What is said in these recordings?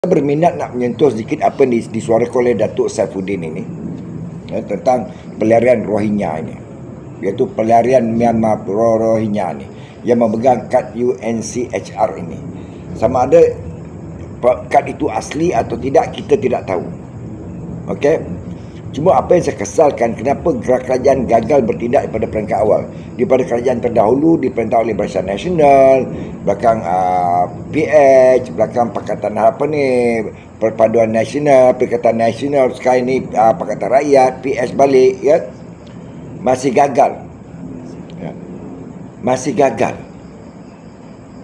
berminat nak menyentuh sedikit apa yang disuarakan oleh Datuk Saifuddin ini tentang pelarian Rohingya ini, iaitu pelarian Myanmar Rohingya ini yang memegang kad UNCHR ini. Sama ada kad itu asli atau tidak, kita tidak tahu. Okey. Cuma apa yang saya kesalkan, kenapa kerajaan gagal bertindak daripada peringkat awal. Daripada kerajaan terdahulu diperintah oleh Barisan Nasional, belakang PH, belakang Pakatan Perpaduan Nasional, Perikatan Nasional, sekarang ini Pakatan Rakyat, PH balik, ya. Masih gagal. Ya. Masih gagal.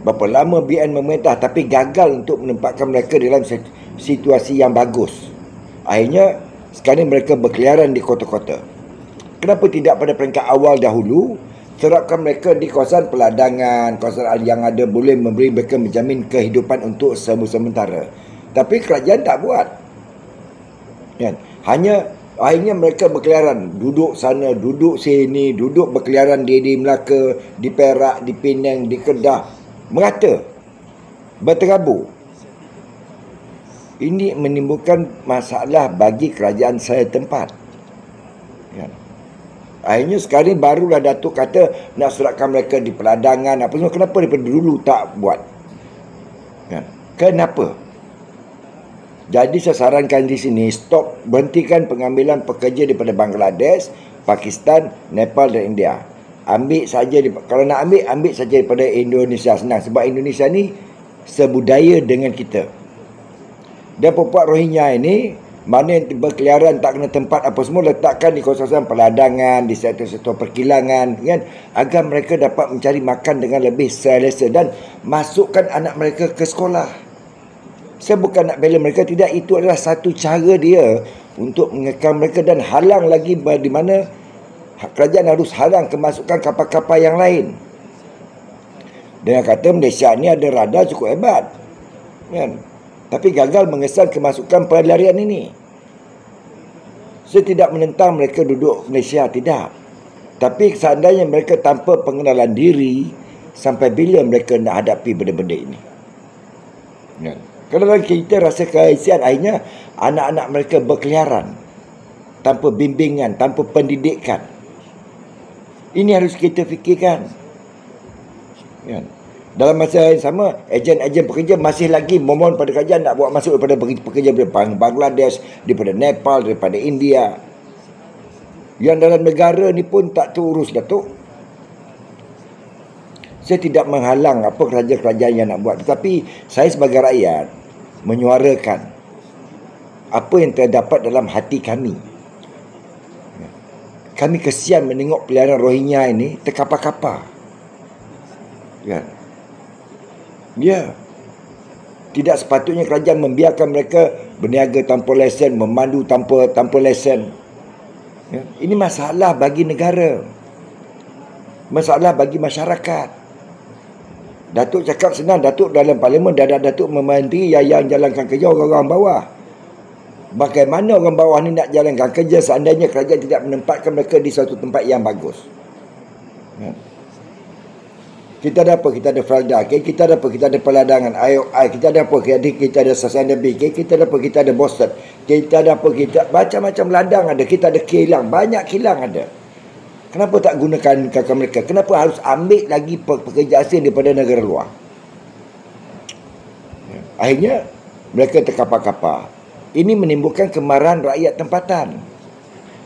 Berapa lama BN memerintah tapi gagal untuk menempatkan mereka dalam situasi yang bagus. Akhirnya sekarang mereka berkeliaran di kota-kota. Kenapa tidak pada peringkat awal dahulu terapkan mereka di kawasan peladangan, kawasan yang ada boleh memberi mereka menjamin kehidupan untuk sementara. Tapi kerajaan tak buat. Kan? Akhirnya mereka berkeliaran, duduk sana, duduk sini, duduk berkeliaran di Melaka, di Perak, di Penang, di Kedah, merata, berterabur. Ini menimbulkan masalah bagi kerajaan saya tempat. Ya. Akhirnya sekarang barulah Datuk kata nak serahkan mereka di peladangan apa semua. Kenapa daripada dulu tak buat? Ya. Kenapa? Jadi saya sarankan di sini, stop, berhentikan pengambilan pekerja daripada Bangladesh, Pakistan, Nepal dan India. Ambil saja, kalau nak ambil saja daripada Indonesia. Senang sebab Indonesia ni sebudaya dengan kita. Dan perempuan Rohingya ini, mana yang berkeliaran tak kena tempat apa semua, letakkan di kawasan peladangan, di sektor-sektor perkilangan, kan, agar mereka dapat mencari makan dengan lebih selesa dan masukkan anak mereka ke sekolah. Saya bukan nak bela mereka, tidak, itu adalah satu cara dia untuk mengekang mereka dan halang lagi di mana kerajaan harus halang kemasukan kapal-kapal yang lain. Dengan kata Malaysia ni ada radar cukup hebat, kan? Tapi gagal mengesan kemasukan pelarian ini. Saya tidak menentang mereka duduk Malaysia, tidak. Tapi seandainya mereka tanpa pengenalan diri, sampai bila mereka nak hadapi benda-benda ini? Ya. Kalau kita rasa kehasian, akhirnya anak-anak mereka berkeliaran tanpa bimbingan, tanpa pendidikan. Ini harus kita fikirkan. Ya. Dalam masa yang sama, ejen-ejen pekerja masih lagi memohon pada kerajaan nak buat masuk daripada pekerja daripada Bangladesh, daripada Nepal, daripada India. Yang dalam negara ni pun tak terurus, Datuk. Saya tidak menghalang apa kerajaan-kerajaan yang nak buat. Tetapi saya sebagai rakyat menyuarakan apa yang terdapat dalam hati kami. Kami kesian menengok pelarian Rohingya ini terkapar-kapar. Ya. Ya. Tidak sepatutnya kerajaan membiarkan mereka berniaga tanpa lesen, memandu tanpa lesen. Ya. Ini masalah bagi negara. Masalah bagi masyarakat. Datuk cakap senang, Datuk dalam parlimen Datuk mementeri yang jalankan kerja orang-orang bawah. Bagaimana orang bawah ni nak jalankan kerja seandainya kerajaan tidak menempatkan mereka di suatu tempat yang bagus? Ya. Kita ada apa? Kita ada Felda, kita ada apa? Kita ada peladangan, IOI, kita ada apa? Kita ada Sustainability, kita ada apa? Kita ada Boston, kita ada apa? Kita macam-macam ladang ada, kita ada kilang, banyak kilang ada. Kenapa tak gunakan kakak mereka? Kenapa harus ambil lagi pekerja asing daripada negara luar? Akhirnya mereka terkapar-kapar. Ini menimbulkan kemarahan rakyat tempatan.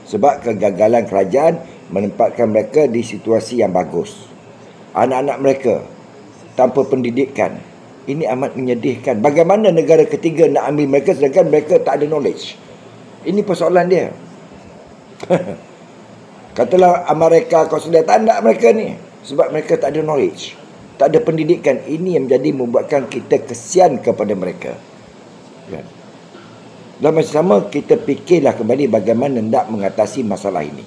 Sebab kegagalan kerajaan menempatkan mereka di situasi yang bagus. Anak-anak mereka tanpa pendidikan. Ini amat menyedihkan. Bagaimana negara ketiga nak ambil mereka sedangkan mereka tak ada knowledge? Ini persoalan dia. Katalah Amerika, Australia, tak nak mereka ni. Sebab mereka tak ada knowledge. Tak ada pendidikan. Ini yang menjadi membuatkan kita kesian kepada mereka. Ya. Dalam masa sama, kita fikirlah kembali bagaimana nak mengatasi masalah ini.